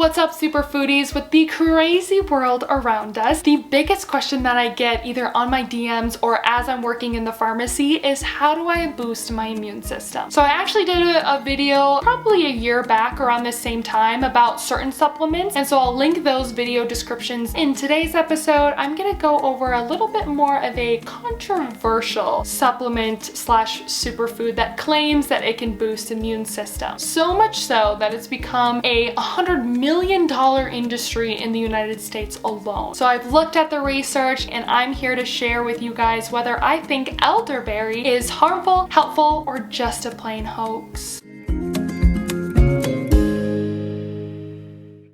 What's up, super foodies? With the crazy world around us, the biggest question that I get either on my DMs or as I'm working in the pharmacy is how do I boost my immune system? So I actually did a video probably a year back around the same time about certain supplements, and so I'll link those video descriptions. In today's episode, I'm gonna go over a little bit more of a controversial supplement slash superfood that claims that it can boost immune system. So much so that it's become a $100 million industry in the United States alone. So I've looked at the research and I'm here to share with you guys whether I think elderberry is harmful, helpful, or just a plain hoax.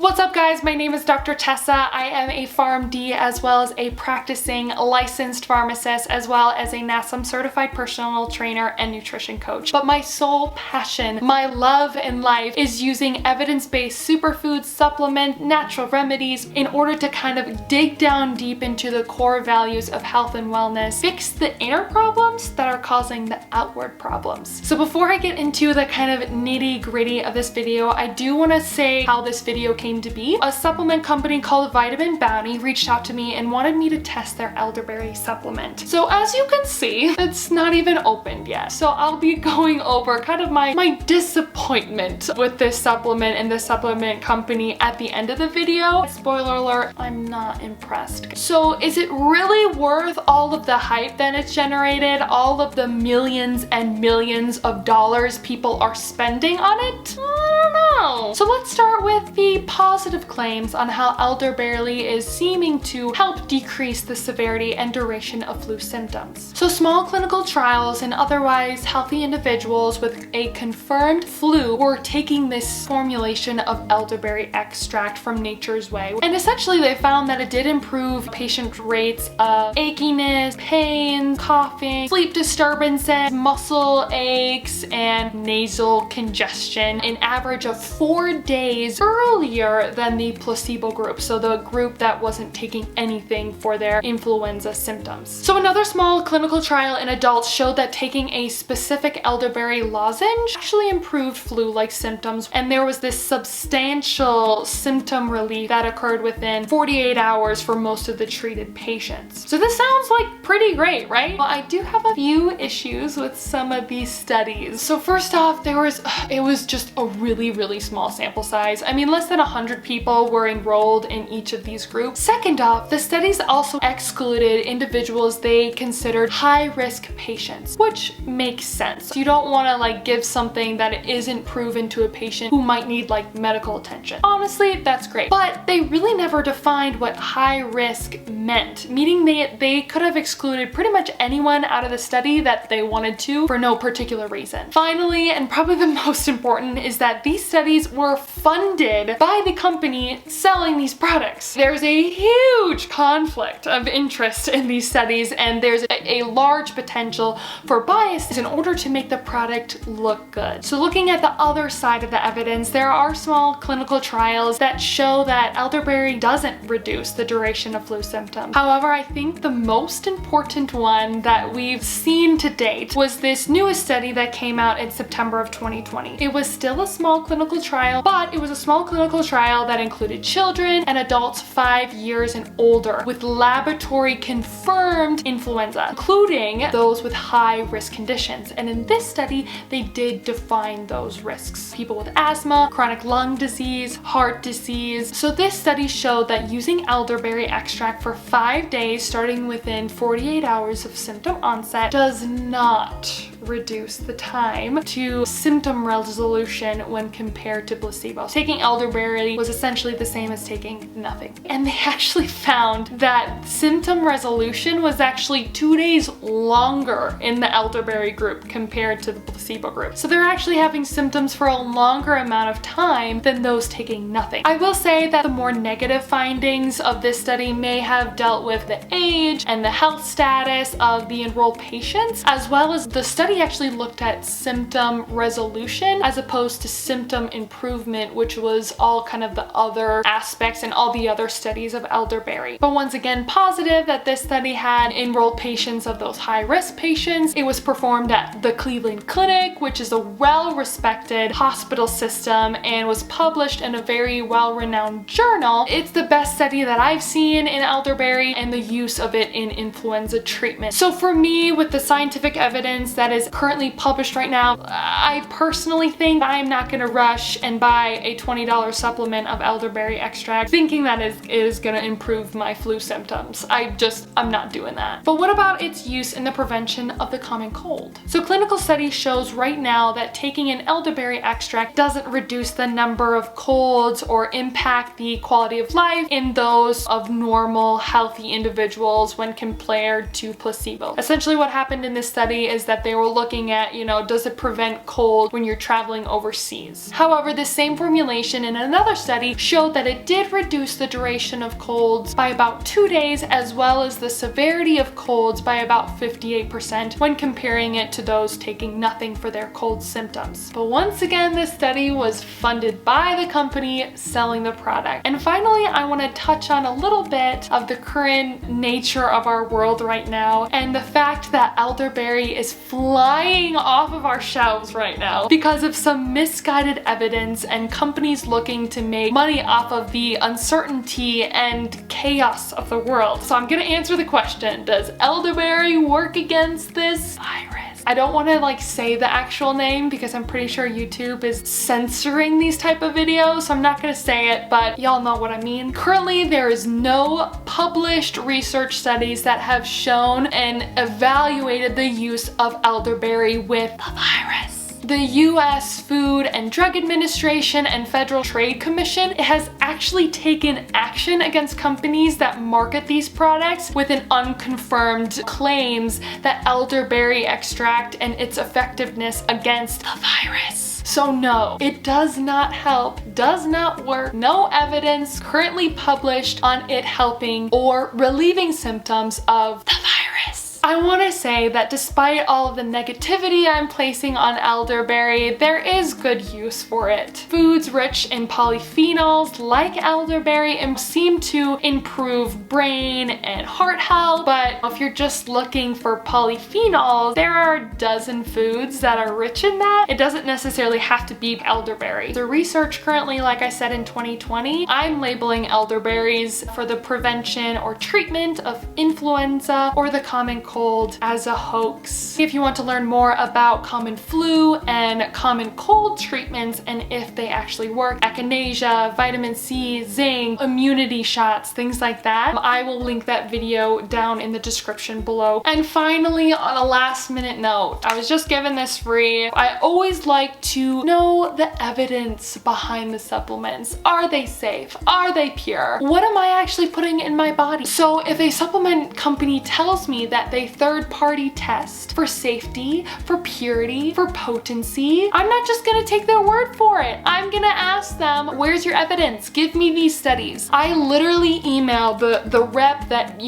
What's up, guys? My name is Dr. Tessa. I am a PharmD as well as a practicing licensed pharmacist as well as a NASM certified personal trainer and nutrition coach. But my sole passion, my love in life is using evidence-based superfoods, supplement, natural remedies in order to kind of dig down deep into the core values of health and wellness, fix the inner problems that are causing the outward problems. So before I get into the kind of nitty-gritty of this video, I do want to say how this video came to be. A supplement company called Vitamin Bounty reached out to me and wanted me to test their elderberry supplement. So as you can see, it's not even opened yet. So I'll be going over kind of my disappointment with this supplement and the supplement company at the end of the video. Spoiler alert, I'm not impressed. So is it really worth all of the hype that it's generated, all of the millions and millions of dollars people are spending on it? I don't know. So let's start with the positive claims on how elderberry is seeming to help decrease the severity and duration of flu symptoms. So small clinical trials in otherwise healthy individuals with a confirmed flu were taking this formulation of elderberry extract from Nature's Way. And essentially they found that it did improve patient rates of achiness, pain, coughing, sleep disturbances, muscle aches, and nasal congestion an average of 4 days earlier than the placebo group, so the group that wasn't taking anything for their influenza symptoms. So another small clinical trial in adults showed that taking a specific elderberry lozenge actually improved flu-like symptoms, and there was this substantial symptom relief that occurred within 48 hours for most of the treated patients. So this sounds like pretty great, right? Well, I do have a few issues with some of these studies. So first off, it was just a really small sample size. I mean, less than 100 people were enrolled in each of these groups. Second off, the studies also excluded individuals they considered high-risk patients, which makes sense. You don't want to like give something that isn't proven to a patient who might need like medical attention. Honestly, that's great. But they really never defined what high risk meant, meaning they could have excluded pretty much anyone out of the study that they wanted to for no particular reason. Finally, and probably the most important, is that these studies were funded by the company selling these products. There's a huge conflict of interest in these studies, and there's a large potential for bias in order to make the product look good. So looking at the other side of the evidence, there are small clinical trials that show that elderberry doesn't reduce the duration of flu symptoms. However, I think the most important one that we've seen to date was this newest study that came out in September of 2020. It was still a small clinical trial, but it was a small clinical trial that included children and adults 5 years and older with laboratory confirmed influenza, including those with high risk conditions. And in this study, they did define those risks: people with asthma, chronic lung disease, heart disease. So this study showed that using elderberry extract for 5 days starting within 48 hours of symptom onset does not reduce the time to symptom resolution when compared to placebo. Taking elderberry was essentially the same as taking nothing. And they actually found that symptom resolution was actually 2 days longer in the elderberry group compared to the placebo group. So they're actually having symptoms for a longer amount of time than those taking nothing. I will say that the more negative findings of this study may have dealt with the age and the health status of the enrolled patients, as well as the study study actually looked at symptom resolution as opposed to symptom improvement, which was all kind of the other aspects and all the other studies of elderberry. But once again, positive that this study had enrolled patients of those high-risk patients. It was performed at the Cleveland Clinic, which is a well-respected hospital system, and was published in a very well-renowned journal. It's the best study that I've seen in elderberry and the use of it in influenza treatment. So for me, with the scientific evidence that is currently published right now, I personally think I'm not gonna rush and buy a $20 supplement of elderberry extract thinking that it is gonna improve my flu symptoms. I'm not doing that. But what about its use in the prevention of the common cold? So clinical study shows right now that taking an elderberry extract doesn't reduce the number of colds or impact the quality of life in those of normal, healthy individuals when compared to placebo. Essentially what happened in this study is that they were looking at, does it prevent cold when you're traveling overseas? However, the same formulation in another study showed that it did reduce the duration of colds by about 2 days, as well as the severity of colds by about 58% when comparing it to those taking nothing for their cold symptoms. But once again, this study was funded by the company selling the product. And finally, I want to touch on a little bit of the current nature of our world right now and the fact that elderberry is flying off of our shelves right now because of some misguided evidence and companies looking to make money off of the uncertainty and chaos of the world. So I'm gonna answer the question, does elderberry work against this virus? I don't want to say the actual name because I'm pretty sure YouTube is censoring these type of videos, so I'm not gonna say it, but y'all know what I mean. Currently, there is no published research studies that have shown and evaluated the use of elderberry with the virus. The US Food and Drug Administration and Federal Trade Commission has actually taken action against companies that market these products with an unconfirmed claims that elderberry extract and its effectiveness against the virus. So no, it does not help, does not work. No evidence currently published on it helping or relieving symptoms of the virus. I want to say that despite all of the negativity I'm placing on elderberry, there is good use for it. Foods rich in polyphenols like elderberry seem to improve brain and heart health, but if you're just looking for polyphenols, there are a dozen foods that are rich in that. It doesn't necessarily have to be elderberry. The research currently, like I said, in 2020, I'm labeling elderberries for the prevention or treatment of influenza or the common cold as a hoax. If you want to learn more about common flu and common cold treatments and if they actually work, echinacea, vitamin C, zinc, immunity shots, things like that, I will link that video down in the description below. And finally, on a last minute note, I was just given this free. I always like to know the evidence behind the supplements. Are they safe? Are they pure? What am I actually putting in my body? So if a supplement company tells me that they third-party test for safety, for purity, for potency, I'm not just gonna take their word for it. I'm gonna ask them, where's your evidence? Give me these studies. I literally emailed the rep that,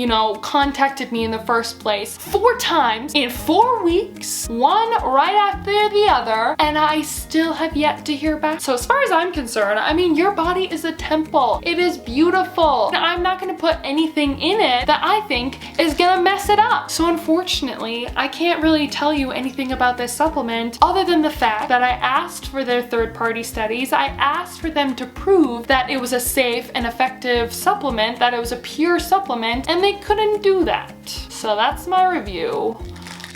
contacted me in the first place 4 times in 4 weeks, one right after the other, and I still have yet to hear back. So as far as I'm concerned, your body is a temple. It is beautiful. And I'm not gonna put anything in it that I think is gonna mess it up. So unfortunately, I can't really tell you anything about this supplement other than the fact that I asked for their third-party studies. I asked for them to prove that it was a safe and effective supplement, that it was a pure supplement, and they couldn't do that. So that's my review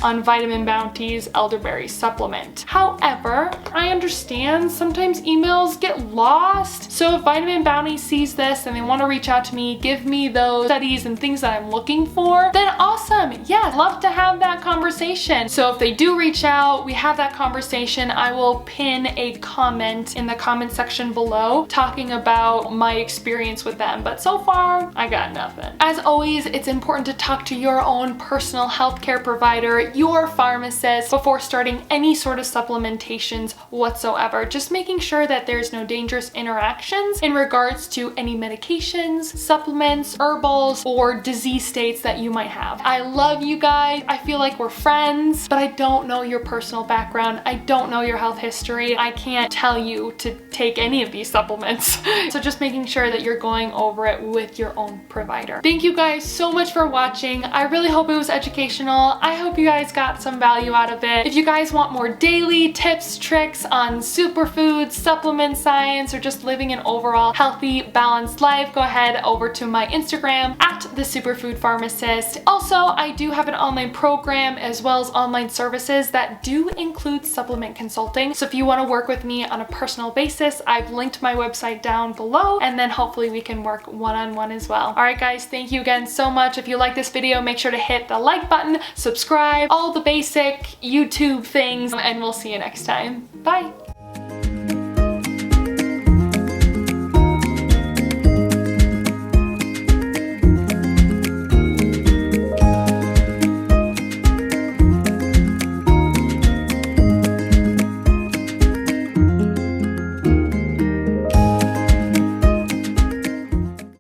on Vitamin Bounty's elderberry supplement. However, I understand sometimes emails get lost. So if Vitamin Bounty sees this and they want to reach out to me, give me those studies and things that I'm looking for, then awesome. Yeah, I'd love to have that conversation. So if they do reach out, we have that conversation, I will pin a comment in the comment section below talking about my experience with them. But so far, I got nothing. As always, it's important to talk to your own personal healthcare provider, your pharmacist before starting any sort of supplementations whatsoever. Just making sure that there's no dangerous interactions in regards to any medications, supplements, herbals, or disease states that you might have. I love you guys. I feel like we're friends, but I don't know your personal background. I don't know your health history. I can't tell you to take any of these supplements. So just making sure that you're going over it with your own provider. Thank you guys so much for watching. I really hope it was educational. I hope you guys got some value out of it. If you guys want more daily tips, tricks on superfoods, supplement science, or just living an overall healthy, balanced life, go ahead over to my Instagram at the Superfood Pharmacist. Also, I do have an online program as well as online services that do include supplement consulting. So if you want to work with me on a personal basis, I've linked my website down below, and then hopefully we can work one-on-one as well. All right, guys, thank you again so much. If you like this video, make sure to hit the like button, subscribe, all the basic YouTube things, and we'll see you next time. Bye.